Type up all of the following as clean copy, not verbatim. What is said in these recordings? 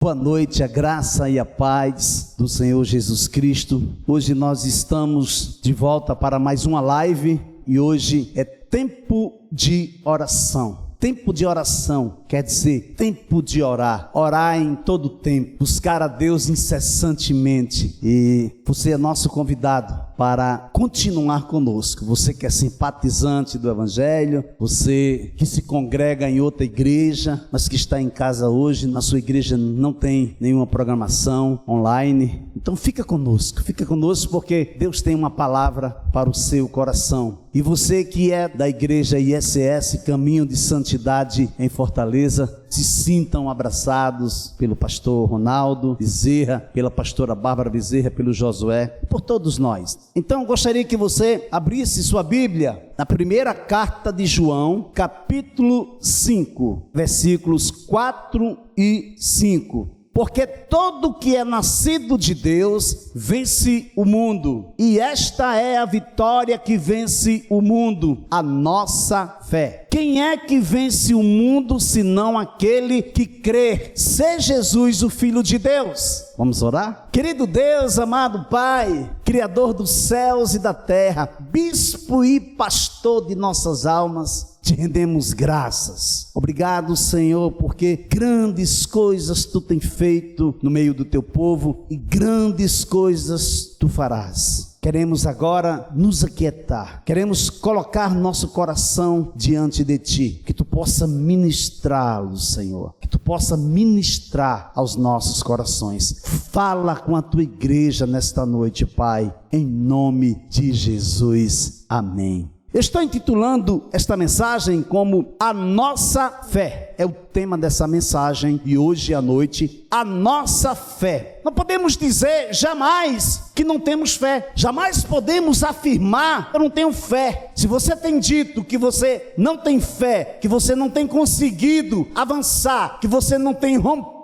Boa noite, a graça e a paz do Senhor Jesus Cristo. Hoje nós estamos de volta para mais uma live e hoje é tempo de oração. Tempo de oração quer dizer tempo de orar, orar em todo tempo, buscar a Deus incessantemente. E você é nosso convidado para continuar conosco. Você que é simpatizante do Evangelho, você que se congrega em outra igreja, mas que está em casa hoje, na sua igreja não tem nenhuma programação online. Então fica conosco porque Deus tem uma palavra para o seu coração. E você que é da igreja ISS, Caminho de Santidade em Fortaleza, se sintam abraçados pelo pastor Ronaldo Bezerra, pela pastora Bárbara Bezerra, pelo Josué, por todos nós. Então gostaria que você abrisse sua Bíblia na primeira carta de João, capítulo 5, versículos 4 e 5. Porque todo que é nascido de Deus vence o mundo, e esta é a vitória que vence o mundo, a nossa fé. Quem é que vence o mundo, senão aquele que crê ser Jesus, o Filho de Deus? Vamos orar? Querido Deus, amado Pai, Criador dos céus e da terra, bispo e pastor de nossas almas, te rendemos graças. Obrigado, Senhor, porque grandes coisas tu tem feito no meio do teu povo e grandes coisas tu farás. Queremos agora nos aquietar, queremos colocar nosso coração diante de Ti, que Tu possa ministrá-lo, Senhor, que Tu possa ministrar aos nossos corações. Fala com a Tua igreja nesta noite, Pai, em nome de Jesus, amém. Eu estou intitulando esta mensagem como A Nossa Fé. É o tema dessa mensagem de hoje à noite, a nossa fé. Não podemos dizer jamais que não temos fé. Jamais podemos afirmar, eu não tenho fé. Se você tem dito que você não tem fé, que você não tem conseguido avançar, que você não tem rompido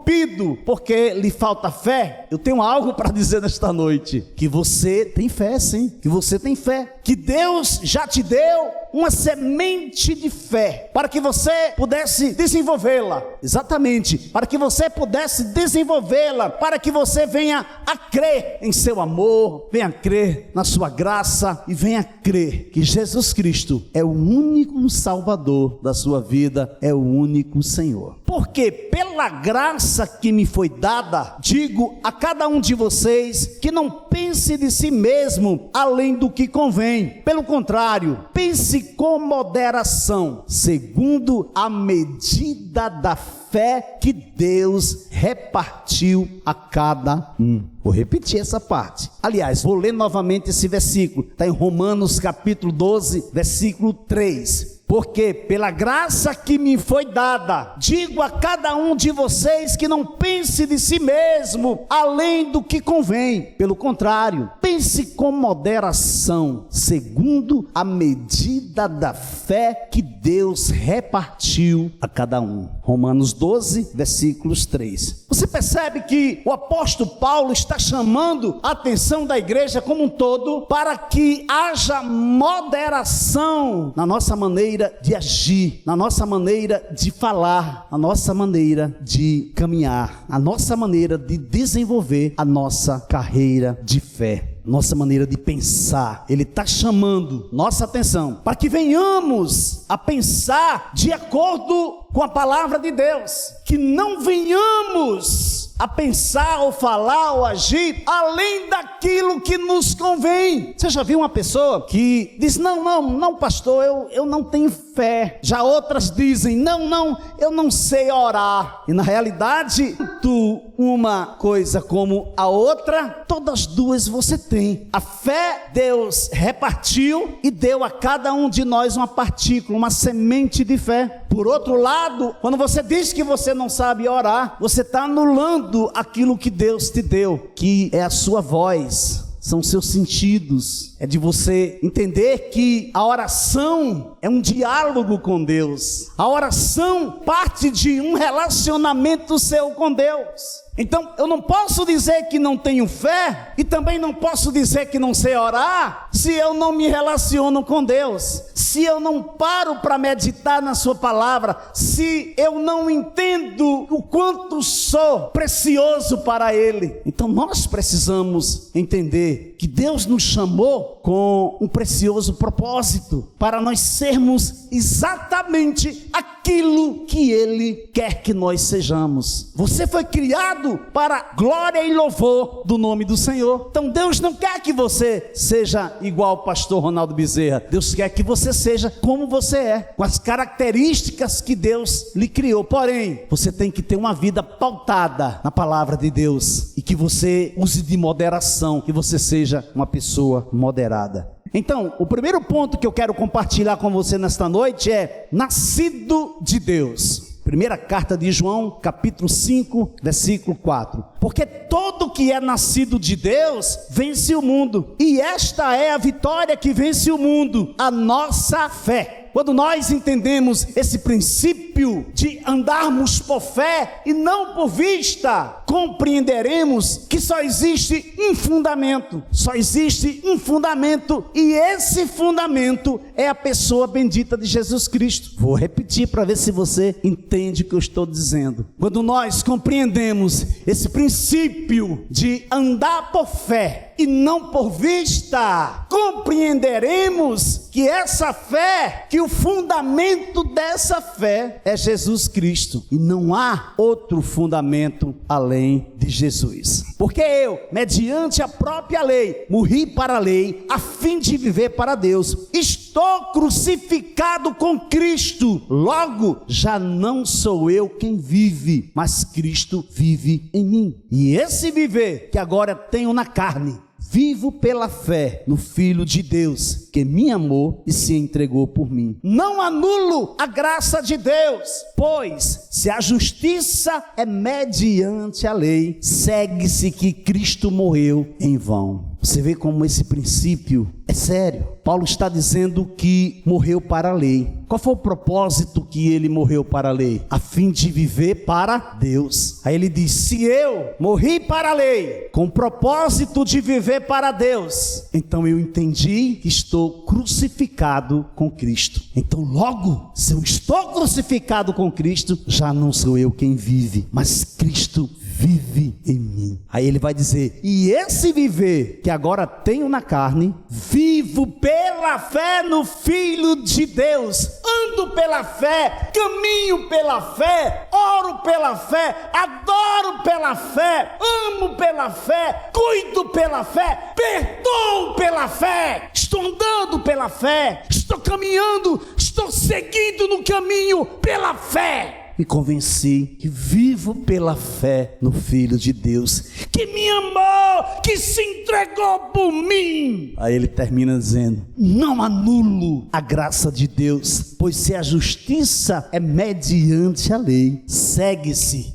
porque lhe falta fé, eu tenho algo para dizer nesta noite, que você tem fé sim, que você tem fé, que Deus já te deu uma semente de fé, para que você pudesse desenvolvê-la, exatamente, para que você pudesse desenvolvê-la, para que você venha a crer em seu amor, venha a crer na sua graça, e venha a crer que Jesus Cristo é o único Salvador da sua vida, é o único Senhor. Porque pela graça que me foi dada, digo a cada um de vocês que não pense de si mesmo além do que convém. Pelo contrário, pense com moderação, segundo a medida da fé que Deus repartiu a cada um. Vou repetir essa parte. Aliás, vou ler novamente esse versículo. Está em Romanos capítulo 12, versículo 3. Porque pela graça que me foi dada, digo a cada um de vocês que não pense de si mesmo além do que convém. Pelo contrário, pense com moderação, segundo a medida da fé que Deus repartiu a cada um. Romanos 12, versículos 3. Você percebe que o apóstolo Paulo está chamando a atenção da igreja como um todo para que haja moderação na nossa maneira de agir, na nossa maneira de falar, na nossa maneira de caminhar, na nossa maneira de desenvolver a nossa carreira de fé, nossa maneira de pensar. Ele está chamando nossa atenção para que venhamos a pensar de acordo com a palavra de Deus, que não venhamos a pensar ou falar ou agir além daquilo que nos convém. Você já viu uma pessoa que diz, não pastor, eu não tenho fé. Já outras dizem, não, eu não sei orar. E na realidade, tanto uma coisa como a outra, todas duas você tem. A fé Deus repartiu e deu a cada um de nós uma partícula, uma semente de fé. Por outro lado, quando você diz que você não sabe orar, você está anulando aquilo que Deus te deu, que é a sua voz, são seus sentidos. É de você entender que a oração é um diálogo com Deus. A oração parte de um relacionamento seu com Deus. Então, eu não posso dizer que não tenho fé e também não posso dizer que não sei orar se eu não me relaciono com Deus, se eu não paro para meditar na sua palavra, se eu não entendo o quanto sou precioso para Ele. Então, nós precisamos entender que Deus nos chamou com um precioso propósito, para nós sermos exatamente aquilo que Ele quer que nós sejamos. Você foi criado para glória e louvor do nome do Senhor. Então Deus não quer que você seja igual ao pastor Ronaldo Bezerra. Deus quer que você seja como você é, com as características que Deus lhe criou. Porém, você tem que ter uma vida pautada na palavra de Deus, e que você use de moderação, que você seja uma pessoa moderada. Então, o primeiro ponto que eu quero compartilhar com você nesta noite é nascido de Deus. Primeira carta de João, capítulo 5, versículo 4. Porque todo que é nascido de Deus vence o mundo, e esta é a vitória que vence o mundo, a nossa fé. Quando nós entendemos esse princípio de andarmos por fé e não por vista, compreenderemos que só existe um fundamento. Só existe um fundamento, e esse fundamento é a pessoa bendita de Jesus Cristo. Vou repetir para ver se você entende o que eu estou dizendo. Quando nós compreendemos esse princípio de andar por fé e não por vista, compreenderemos que essa fé, que o fundamento dessa fé é Jesus Cristo, e não há outro fundamento além de Jesus. Porque eu, mediante a própria lei, morri para a lei, a fim de viver para Deus. Estou crucificado com Cristo, logo já não sou eu quem vive, mas Cristo vive em mim. E esse viver que agora tenho na carne, vivo pela fé no Filho de Deus, que me amou e se entregou por mim. Não anulo a graça de Deus, pois se a justiça é mediante a lei, segue-se que Cristo morreu em vão. Você vê como esse princípio é sério. Paulo está dizendo que morreu para a lei. Qual foi o propósito que ele morreu para a lei? A fim de viver para Deus. Aí ele diz: se eu morri para a lei, com o propósito de viver para Deus, então eu entendi que estou crucificado com Cristo. Então logo, se eu estou crucificado com Cristo, já não sou eu quem vive, mas Cristo vive em mim. Aí ele vai dizer: e esse viver que agora tenho na carne, vivo pela fé no Filho de Deus. Ando pela fé, caminho pela fé, oro pela fé, adoro pela fé, amo pela fé, cuido pela fé, perdoo pela fé. Estou andando pela fé, estou caminhando, estou seguindo no caminho pela fé. Me convenci que vivo pela fé no Filho de Deus, que me amou, que se entregou por mim. Aí ele termina dizendo: não anulo a graça de Deus, pois se a justiça é mediante a lei, segue-se,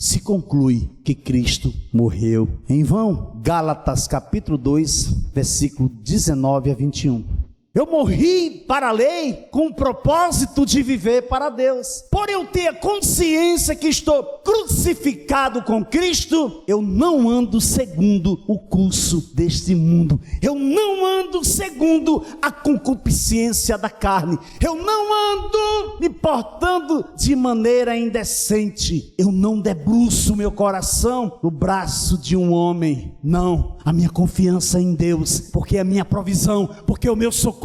se conclui que Cristo morreu em vão. Gálatas capítulo 2, versículo 19 a 21. Eu morri para a lei com o propósito de viver para Deus. Por eu ter a consciência que estou crucificado com Cristo, eu não ando segundo o curso deste mundo. Eu não ando segundo a concupiscência da carne. Eu não ando me portando de maneira indecente. Eu não debruço meu coração no braço de um homem. Não, a minha confiança é em Deus, porque é a minha provisão, porque é o meu socorro,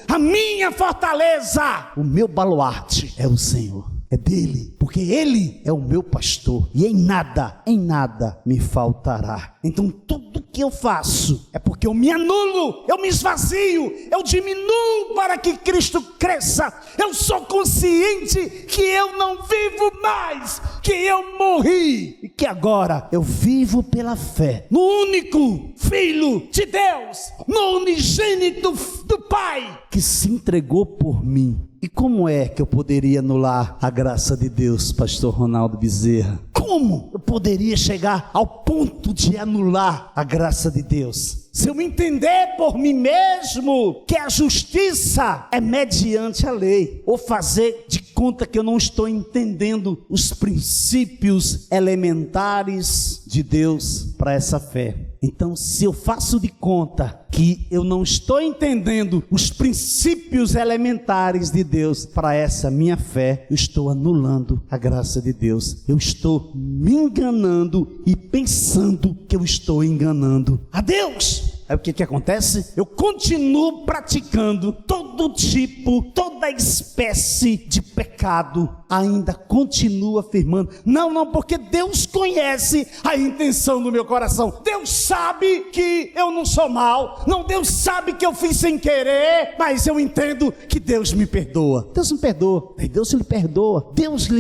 a minha fortaleza, o meu baluarte é o Senhor. É dele, porque ele é o meu pastor, e em nada me faltará. Então tudo que eu faço é porque eu me anulo, eu me esvazio, eu diminuo para que Cristo cresça. Eu sou consciente que eu não vivo mais, que eu morri, e que agora eu vivo pela fé no único Filho de Deus, no unigênito do Pai, que se entregou por mim. E como é que eu poderia anular a graça de Deus, pastor Ronaldo Bezerra? Como eu poderia chegar ao ponto de anular a graça de Deus? Se eu entender por mim mesmo que a justiça é mediante a lei, ou fazer de conta que eu não estou entendendo os princípios elementares de Deus para essa fé. Então, se eu faço de conta que eu não estou entendendo os princípios elementares de Deus para essa minha fé, eu estou anulando a graça de Deus. Eu estou me enganando e pensando que eu estou enganando a Deus. Aí o que acontece? Eu continuo praticando todo tipo, toda espécie de pecado, ainda continuo afirmando, não, porque Deus conhece a intenção do meu coração, Deus sabe que eu não sou mal, Deus sabe que eu fiz sem querer, mas eu entendo que Deus me perdoa. Deus me perdoa, Deus lhe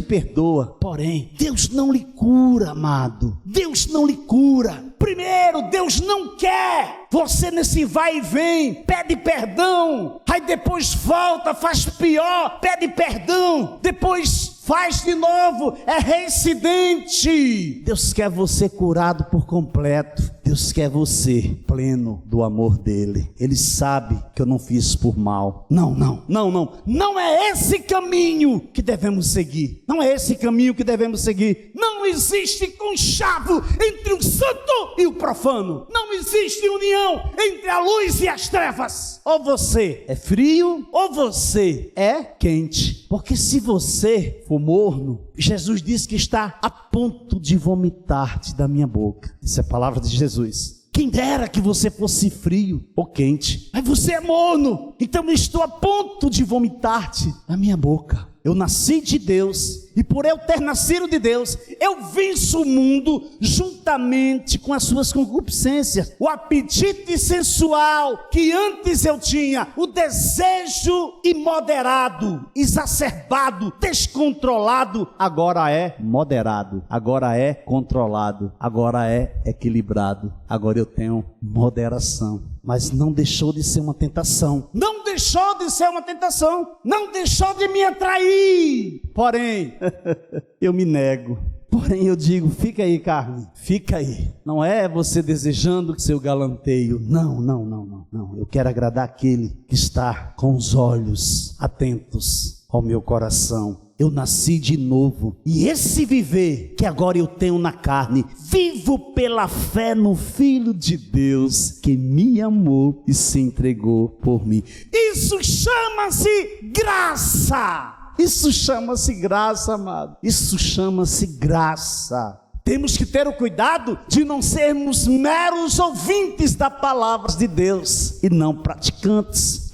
perdoa, porém, Deus não lhe cura, amado, Deus não lhe cura. Primeiro, Deus não quer você nesse vai e vem, pede perdão, aí depois volta, faz pior, pede perdão, depois faz de novo, é reincidente. Deus quer você curado por completo. Deus quer você pleno do amor dele. Ele sabe que eu não fiz por mal. Não é esse caminho que devemos seguir. Não existe conchavo entre o santo e o profano. Não existe união entre a luz e as trevas. Ou você é frio, ou você é quente. Porque se você for morno, Jesus disse que está a ponto de vomitar-te da minha boca. Essa é a palavra de Jesus. Quem dera que você fosse frio ou quente, mas você é morno, então eu estou a ponto de vomitar-te da minha boca. Eu nasci de Deus, e por eu ter nascido de Deus, eu venço o mundo juntamente com as suas concupiscências. O apetite sensual que antes eu tinha, o desejo imoderado, exacerbado, descontrolado, agora é moderado, agora é controlado, agora é equilibrado. Agora eu tenho moderação. Mas não deixou de ser uma tentação. Não deixou de me atrair. Porém, eu me nego. Porém eu digo, fica aí, carne, fica aí. Não é você desejando que seu galanteio. Não. Eu quero agradar aquele que está com os olhos atentos ao meu coração. Eu nasci de novo, e esse viver que agora eu tenho na carne, vivo pela fé no Filho de Deus, que me amou e se entregou por mim. Isso chama-se graça. Isso chama-se graça, amado. Isso chama-se graça. Temos que ter o cuidado de não sermos meros ouvintes da palavra de Deus e não praticantes.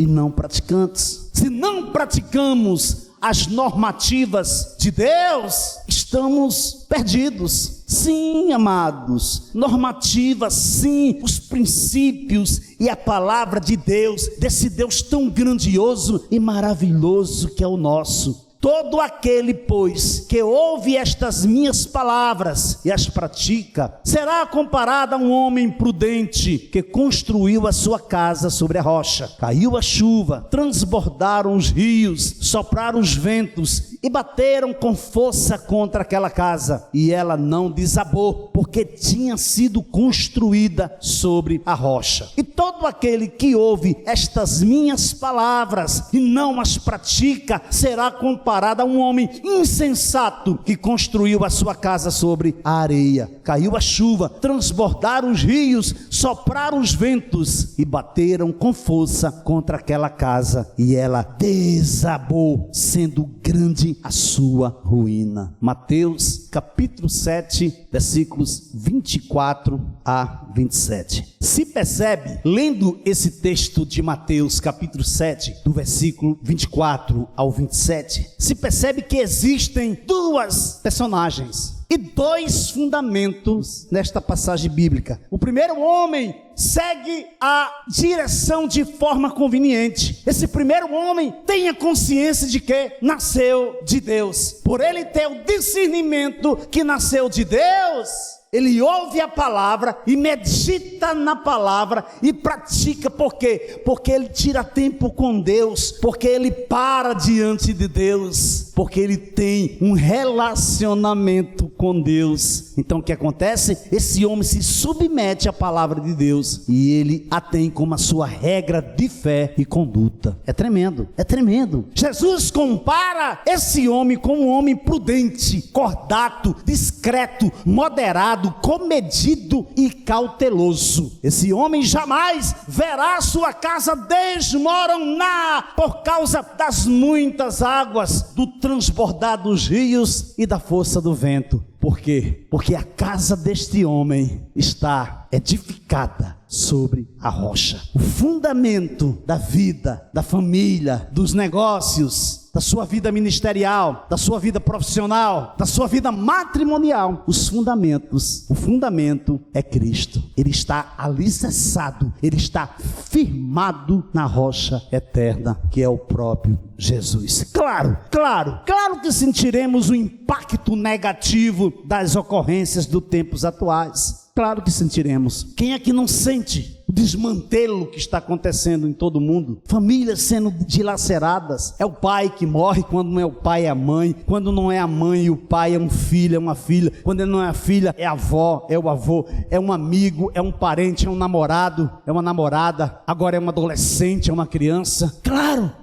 Se não praticamos as normativas de Deus, estamos perdidos. Sim, amados, normativas, sim, os princípios e a palavra de Deus, desse Deus tão grandioso e maravilhoso que é o nosso. Todo aquele, pois, que ouve estas minhas palavras e as pratica, será comparado a um homem prudente que construiu a sua casa sobre a rocha. Caiu a chuva, transbordaram os rios, sopraram os ventos e bateram com força contra aquela casa. E ela não desabou, porque tinha sido construída sobre a rocha. E todo aquele que ouve estas minhas palavras e não as pratica, será comparado a um homem insensato que construiu a sua casa sobre a areia. Caiu a chuva, transbordaram os rios, sopraram os ventos e bateram com força contra aquela casa, e ela desabou, sendo grande a sua ruína. Mateus capítulo 7, versículos 24 a 27. Se percebe, lendo esse texto de Mateus capítulo 7, do versículo 24 ao 27, se percebe que existem duas personagens e dois fundamentos nesta passagem bíblica. O primeiro homem segue a direção de forma conveniente. Esse primeiro homem tem a consciência de que nasceu de Deus. Por ele ter o discernimento que nasceu de Deus, ele ouve a palavra e medita na palavra e pratica. Por quê? Porque ele tira tempo com Deus, porque ele para diante de Deus, porque ele tem um relacionamento com Deus. Então o que acontece? Esse homem se submete à palavra de Deus e ele a tem como a sua regra de fé e conduta. É tremendo, é tremendo. Jesus compara esse homem com um homem prudente, cordato, discreto, moderado, comedido e cauteloso. Esse homem jamais verá sua casa desmoronar por causa das muitas águas, do transbordar dos rios e da força do vento. Por quê? Porque a casa deste homem está edificada sobre a rocha. O fundamento da vida, da família, dos negócios, da sua vida ministerial, da sua vida profissional, da sua vida matrimonial, o fundamento é Cristo. Ele está alicerçado, ele está firmado na rocha eterna, que é o próprio Jesus. Claro que sentiremos o impacto negativo das ocorrências dos tempos atuais. Claro que sentiremos. Quem é que não sente o desmantelo que está acontecendo em todo o mundo? Famílias sendo dilaceradas. É o pai que morre, quando não é o pai é a mãe. Quando não é a mãe e o pai é um filho, é uma filha. Quando não é a filha, é a avó, é o avô, é um amigo, é um parente, é um namorado, é uma namorada. Agora é um adolescente, é uma criança. Claro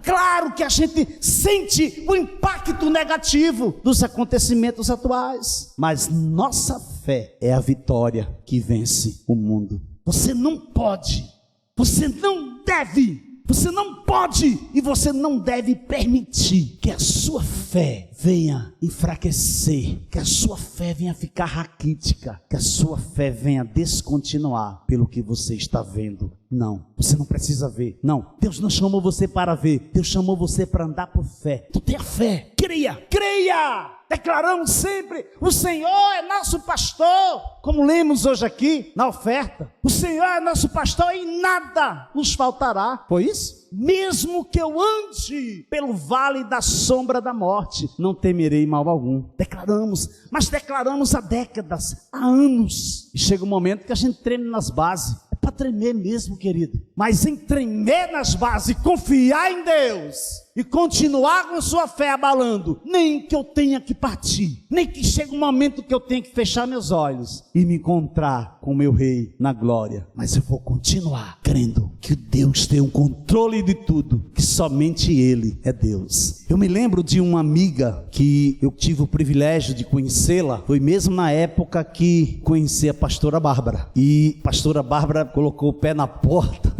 que a gente sente o impacto negativo dos acontecimentos atuais. Mas nossa fé é a vitória que vence o mundo. Você não pode, você não pode e você não deve permitir que a sua fé venha enfraquecer, que a sua fé venha ficar raquítica, que a sua fé venha descontinuar pelo que você está vendo. Não, você não precisa ver. Não, Deus não chamou você para ver, Deus chamou você para andar por fé. Tu tenha fé, creia. Declaramos sempre: o Senhor é nosso pastor, como lemos hoje aqui na oferta. O Senhor é nosso pastor e nada nos faltará. Foi isso? Mesmo que eu ande pelo vale da sombra da morte, não temerei mal algum. Declaramos há décadas, há anos. E chega um momento que a gente treme nas bases. É para tremer mesmo, querido. Mas em tremer nas bases, confiar em Deus e continuar com sua fé abalando, nem que eu tenha que partir, nem que chegue um momento que eu tenha que fechar meus olhos e me encontrar com meu rei na glória, mas eu vou continuar crendo que Deus tem o controle de tudo, que somente Ele é Deus. Eu me lembro de uma amiga que eu tive o privilégio de conhecê-la, foi mesmo na época que conheci a pastora Bárbara, e a pastora Bárbara colocou o pé na porta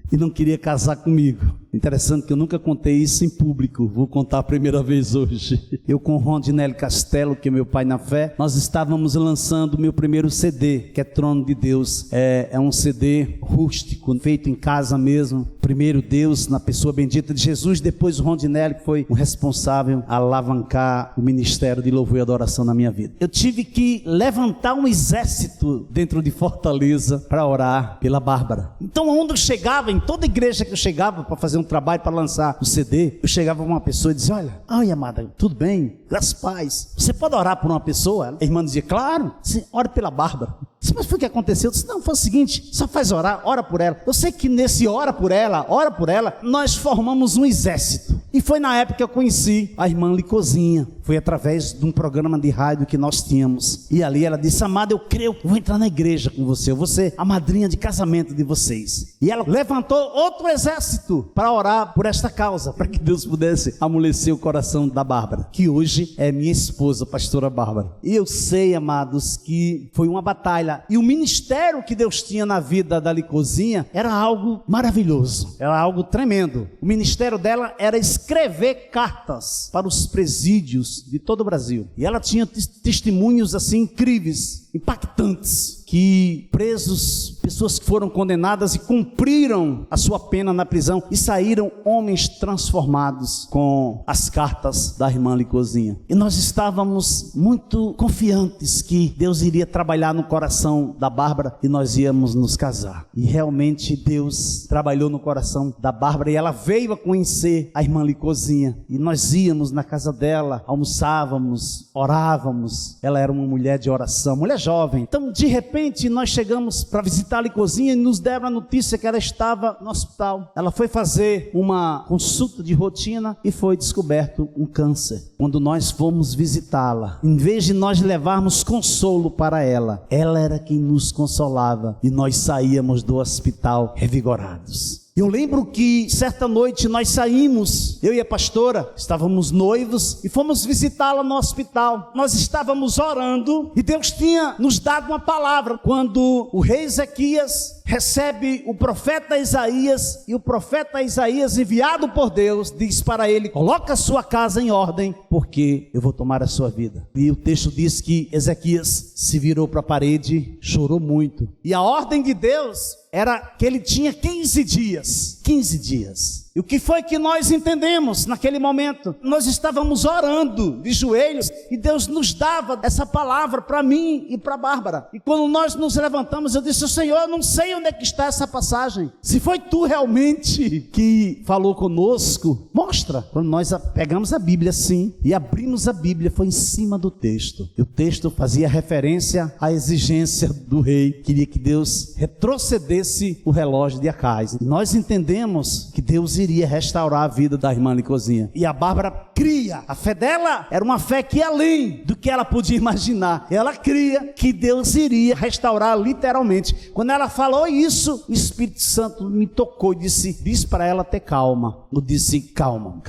e não queria casar comigo. Interessante que eu nunca contei isso em público, vou contar a primeira vez hoje. Eu com Rondinelli Castelo, que é meu pai na fé, nós estávamos lançando o meu primeiro CD, que é Trono de Deus. É um CD rústico, feito em casa mesmo. Primeiro Deus, na pessoa bendita de Jesus, depois o Rondinelli, que foi o responsável a alavancar o ministério de louvor e adoração na minha vida. Eu tive que levantar um exército dentro de Fortaleza para orar pela Bárbara. Então, onde eu chegava, em toda igreja que eu chegava para fazer um trabalho para lançar o CD, eu chegava para uma pessoa e dizia: olha amada, tudo bem? Graças a paz. Você pode orar por uma pessoa? A irmã dizia: claro, sim, ore pela Bárbara. Mas foi o que aconteceu? Eu disse: não, foi o seguinte, só faz orar, ora por ela. Eu sei que nesse ora por ela, nós formamos um exército. E foi na época que eu conheci a irmã Licozinha. Foi através de um programa de rádio que nós tínhamos. E ali ela disse: amada, eu creio, vou entrar na igreja com você, eu vou ser a madrinha de casamento de vocês. E ela levantou outro exército para orar por esta causa, para que Deus pudesse amolecer o coração da Bárbara, que hoje é minha esposa, a pastora Bárbara. E eu sei, amados, que foi uma batalha. E o ministério que Deus tinha na vida da Licozinha era algo maravilhoso, era algo tremendo. O ministério dela era escrever cartas para os presídios de todo o Brasil. E ela tinha testemunhos assim incríveis, impactantes, que presos, pessoas que foram condenadas e cumpriram a sua pena na prisão e saíram homens transformados com as cartas da irmã Licozinha. E nós estávamos muito confiantes que Deus iria trabalhar no coração da Bárbara e nós íamos nos casar. E realmente Deus trabalhou no coração da Bárbara e ela veio a conhecer a irmã Licozinha. E nós íamos na casa dela, almoçávamos, orávamos. Ela era uma mulher de oração, mulher jovem. Então, de repente, nós chegamos para visitar a Licozinha e nos deram a notícia que ela estava no hospital. Ela foi fazer uma consulta de rotina e foi descoberto um câncer. Quando nós fomos visitá-la, em vez de nós levarmos consolo para ela era quem nos consolava e nós saíamos do hospital revigorados. Eu lembro que certa noite nós saímos, eu e a pastora, estávamos noivos e fomos visitá-la no hospital. Nós estávamos orando e Deus tinha nos dado uma palavra. Quando o rei Ezequias recebe o profeta Isaías, e o profeta Isaías, enviado por Deus, diz para ele: coloca a sua casa em ordem, porque eu vou tomar a sua vida. E o texto diz que Ezequias se virou para a parede, chorou muito. E a ordem de Deus era que ele tinha 15 dias. 15 dias. E o que foi que nós entendemos naquele momento? Nós estávamos orando de joelhos e Deus nos dava essa palavra para mim e para a Bárbara. E quando nós nos levantamos, eu disse: Senhor, eu não sei onde é que está essa passagem. Se foi tu realmente que falou conosco, mostra. Quando nós pegamos a Bíblia assim e abrimos a Bíblia, foi em cima do texto. E o texto fazia referência à exigência do rei. Queria que Deus retrocedesse o relógio de Acais. E nós entendemos que Deus iria restaurar a vida da irmã Licozinha. E a Bárbara cria. A fé dela era uma fé que ia além do que ela podia imaginar. Ela cria que Deus iria restaurar literalmente. Quando ela falou isso, o Espírito Santo me tocou e disse para ela ter calma. Eu disse: calma,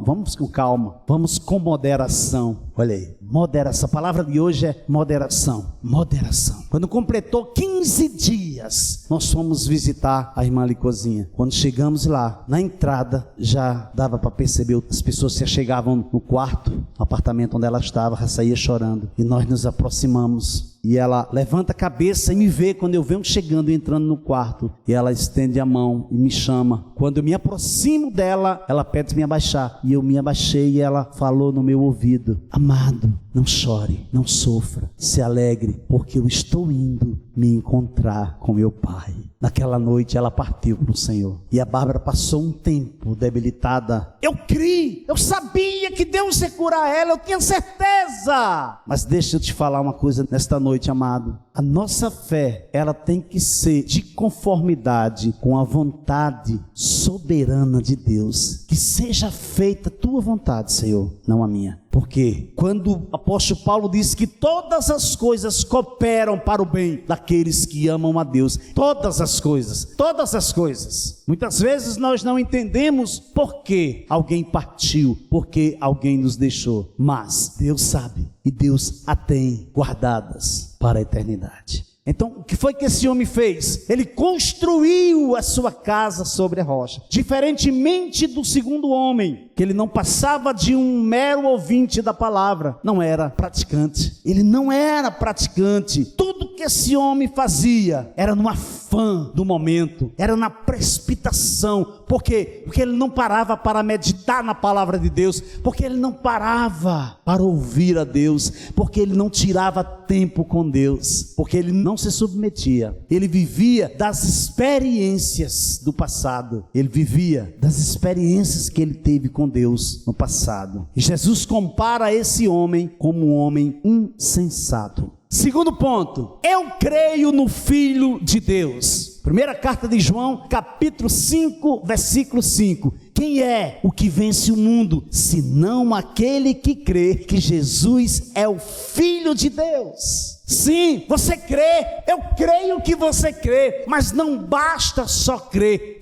vamos com calma, vamos com moderação. Olha aí, moderação. A palavra de hoje é moderação. Moderação. Quando completou 15 dias, nós fomos visitar a irmã Licozinha. Quando chegamos lá, na entrada, já dava para perceber, as pessoas se achegavam no quarto, no apartamento onde ela estava, já saía chorando. E nós nos aproximamos. E ela levanta a cabeça e me vê quando eu venho chegando e entrando no quarto. E ela estende a mão e me chama. Quando eu me aproximo dela, ela pede para me abaixar. E eu me abaixei e ela falou no meu ouvido: amado, não chore, não sofra, se alegre, porque eu estou indo me encontrar com meu pai. Naquela noite ela partiu para o Senhor. E a Bárbara passou um tempo debilitada. Eu criei, eu sabia que Deus ia curar ela, eu tinha certeza. Mas deixa eu te falar uma coisa nesta noite, amado. A nossa fé, ela tem que ser de conformidade com a vontade soberana de Deus. Que seja feita a tua vontade, Senhor, não a minha. Porque quando o apóstolo Paulo diz que todas as coisas cooperam para o bem daqueles que amam a Deus, todas as coisas. Muitas vezes nós não entendemos por que alguém partiu, por que alguém nos deixou, mas Deus sabe e Deus a tem guardadas para a eternidade. Então, o que foi que esse homem fez? Ele construiu a sua casa sobre a rocha. Diferentemente do segundo homem, que ele não passava de um mero ouvinte da palavra, não era praticante. Ele não era praticante. Tudo que esse homem fazia era no afã do momento, era na precipitação. Por quê? Porque ele não parava para meditar na palavra de Deus, porque ele não parava para ouvir a Deus, porque ele não tirava tempo com Deus, porque ele não se submetia. Ele vivia das experiências do passado, ele vivia das experiências que ele teve com Deus no passado. E Jesus compara esse homem como um homem insensato. Segundo ponto, eu creio no Filho de Deus. Primeira carta de João, capítulo 5, versículo 5. Quem é o que vence o mundo, senão aquele que crê que Jesus é o Filho de Deus? Sim, você crê, eu creio que você crê, mas não basta só crer,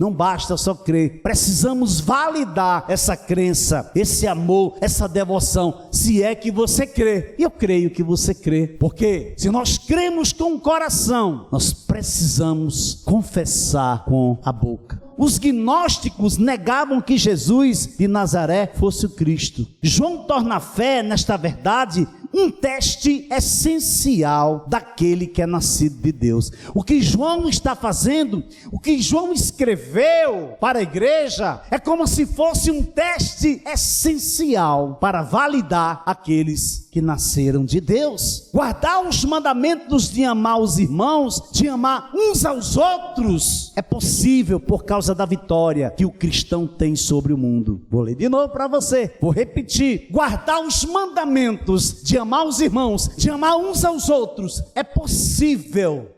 precisamos validar essa crença, esse amor, essa devoção, se é que você crê. E eu creio que você crê, porque se nós cremos com o coração, nós precisamos confessar com a boca. Os gnósticos negavam que Jesus de Nazaré fosse o Cristo. João torna a fé nesta verdade um teste essencial daquele que é nascido de Deus. O que João está fazendo, o que João escreveu para a igreja, é como se fosse um teste essencial para validar aqueles que nasceram de Deus. Guardar os mandamentos de amar os irmãos, de amar uns aos outros, é possível por causa da vitória que o cristão tem sobre o mundo. Vou ler de novo para você, vou repetir. Guardar os mandamentos de amar os irmãos, de amar uns aos outros, é possível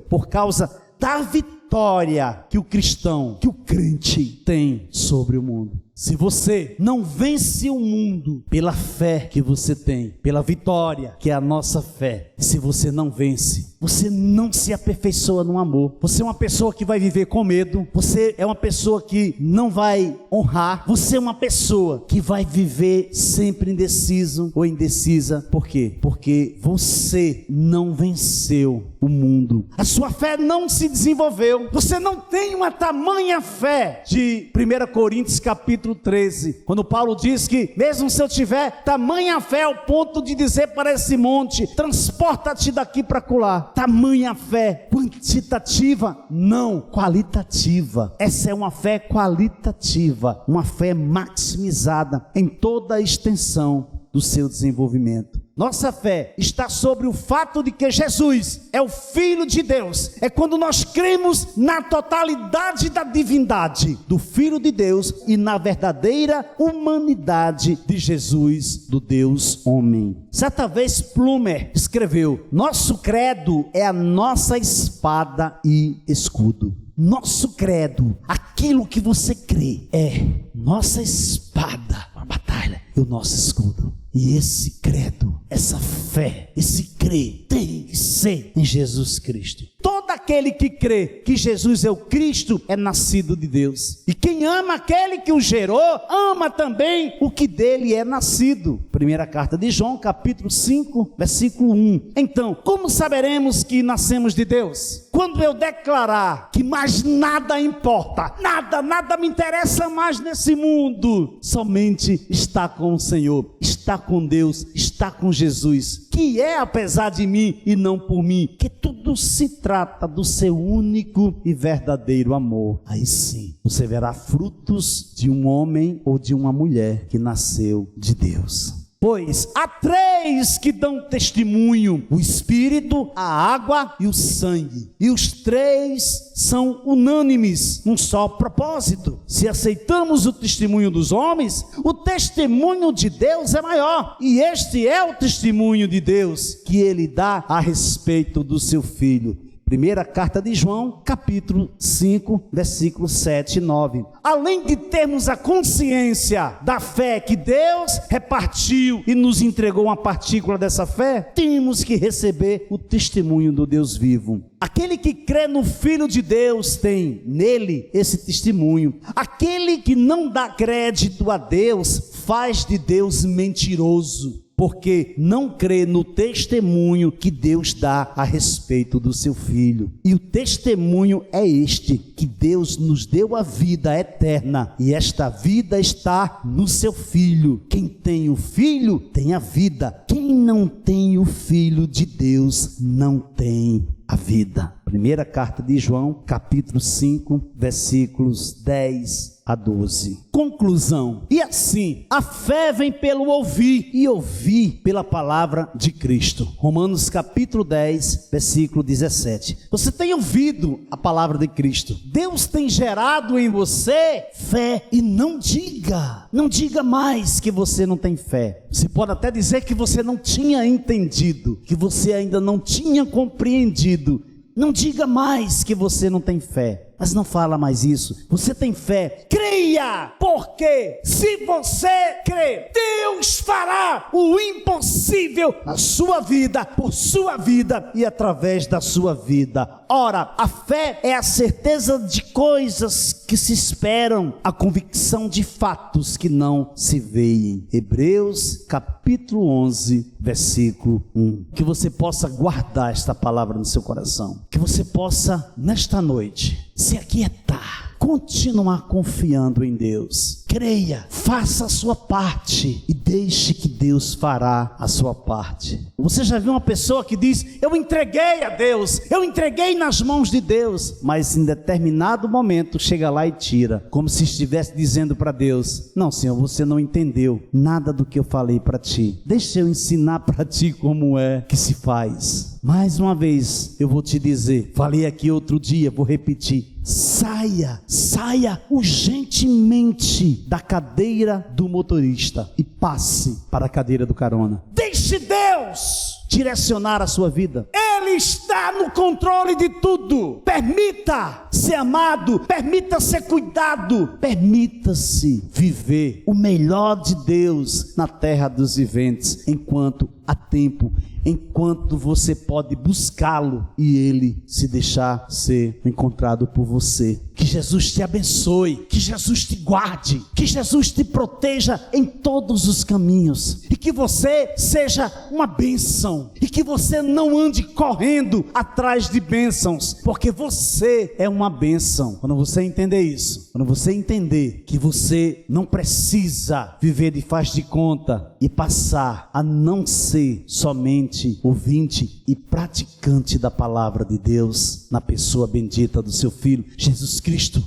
por causa da vitória que o cristão, que o crente tem sobre o mundo. Se você não vence o mundo pela fé que você tem, pela vitória que é a nossa fé, se você não vence, você não se aperfeiçoa no amor. Você é uma pessoa que vai viver com medo, você é uma pessoa que não vai honrar, você é uma pessoa que vai viver sempre indeciso ou indecisa. Por quê? Porque você não venceu o mundo. A sua fé não se desenvolveu. Você não tem uma tamanha fé de 1 Coríntios capítulo 13, quando Paulo diz que mesmo se eu tiver tamanha fé ao ponto de dizer para esse monte, transporta-te daqui para acolá. Tamanha fé quantitativa, não qualitativa. Essa é uma fé qualitativa, uma fé maximizada em toda a extensão do seu desenvolvimento. Nossa fé está sobre o fato de que Jesus é o Filho de Deus. É quando nós cremos na totalidade da divindade do Filho de Deus e na verdadeira humanidade de Jesus, do Deus homem. Certa vez Plumer escreveu: nosso credo é a nossa espada e escudo. Nosso credo, aquilo que você crê, é nossa espada, uma batalha, e o nosso escudo. E esse credo, essa fé, esse crer, tem que ser em Jesus Cristo. Todo aquele que crê que Jesus é o Cristo é nascido de Deus. E quem ama aquele que o gerou, ama também o que dele é nascido. Primeira carta de João, capítulo 5, versículo 1. Então, como saberemos que nascemos de Deus? Quando eu declarar que mais nada importa, nada me interessa mais nesse mundo, somente está com o Senhor, está com Deus, está com Jesus, que é apesar de mim e não por mim, que tudo se trata do seu único e verdadeiro amor. Aí sim, você verá frutos de um homem ou de uma mulher que nasceu de Deus. Pois há três que dão testemunho: o Espírito, a água e o sangue. E os três são unânimes num só propósito. Se aceitamos o testemunho dos homens, o testemunho de Deus é maior. E este é o testemunho de Deus que ele dá a respeito do seu Filho. Primeira carta de João, capítulo 5, versículos 7 e 9. Além de termos a consciência da fé que Deus repartiu e nos entregou uma partícula dessa fé, temos que receber o testemunho do Deus vivo. Aquele que crê no Filho de Deus tem nele esse testemunho. Aquele que não dá crédito a Deus faz de Deus mentiroso, porque não crê no testemunho que Deus dá a respeito do seu Filho. E o testemunho é este, que Deus nos deu a vida eterna, e esta vida está no seu Filho. Quem tem o Filho tem a vida. Quem não tem o Filho de Deus não tem a vida. Primeira carta de João, capítulo 5, versículos 10 a 12. Conclusão. E assim, a fé vem pelo ouvir, e ouvir pela palavra de Cristo. Romanos capítulo 10, versículo 17. Você tem ouvido a palavra de Cristo. Deus tem gerado em você fé. E não diga mais que você não tem fé. Você pode até dizer que você não tinha entendido, que você ainda não tinha compreendido. Não diga mais que você não tem fé, mas não fala mais isso. Você tem fé, creia, porque se você crê, Deus fará o impossível na sua vida, por sua vida e através da sua vida. Ora, a fé é a certeza de coisas que se esperam, a convicção de fatos que não se veem. Hebreus capítulo 11, versículo 1. Que você possa guardar esta palavra no seu coração, que você possa nesta noite se aquietar, continuar confiando em Deus. creia, faça a sua parte e deixe que Deus fará a sua parte. Você já viu uma pessoa que diz: eu entreguei a Deus, eu entreguei nas mãos de Deus, mas em determinado momento chega lá e tira, como se estivesse dizendo para Deus: não, Senhor, você não entendeu nada do que eu falei para ti, deixa eu ensinar para ti como é que se faz. Mais uma vez eu vou te dizer, falei aqui outro dia, vou repetir: saia urgentemente da cadeira do motorista e passe para a cadeira do carona. Deixe Deus direcionar a sua vida. Ele está no controle de tudo. Permita ser amado, permita ser cuidado, permita-se viver o melhor de Deus na terra dos viventes, enquanto há tempo, enquanto você pode buscá-lo e ele se deixar ser encontrado por você. Que Jesus te abençoe, que Jesus te guarde, que Jesus te proteja em todos os caminhos, e que você seja uma bênção, e que você não ande correndo atrás de bênçãos, porque você é uma bênção. Quando você entender isso, quando você entender que você não precisa viver de faz de conta e passar a não ser somente ouvinte e praticante da palavra de Deus, na pessoa bendita do seu Filho Jesus Cristo,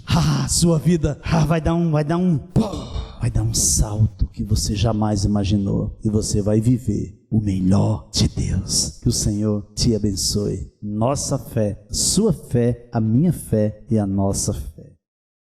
sua vida vai dar um salto que você jamais imaginou, e você vai viver o melhor de Deus. Que o Senhor te abençoe. Nossa fé, sua fé, a minha fé e a nossa fé.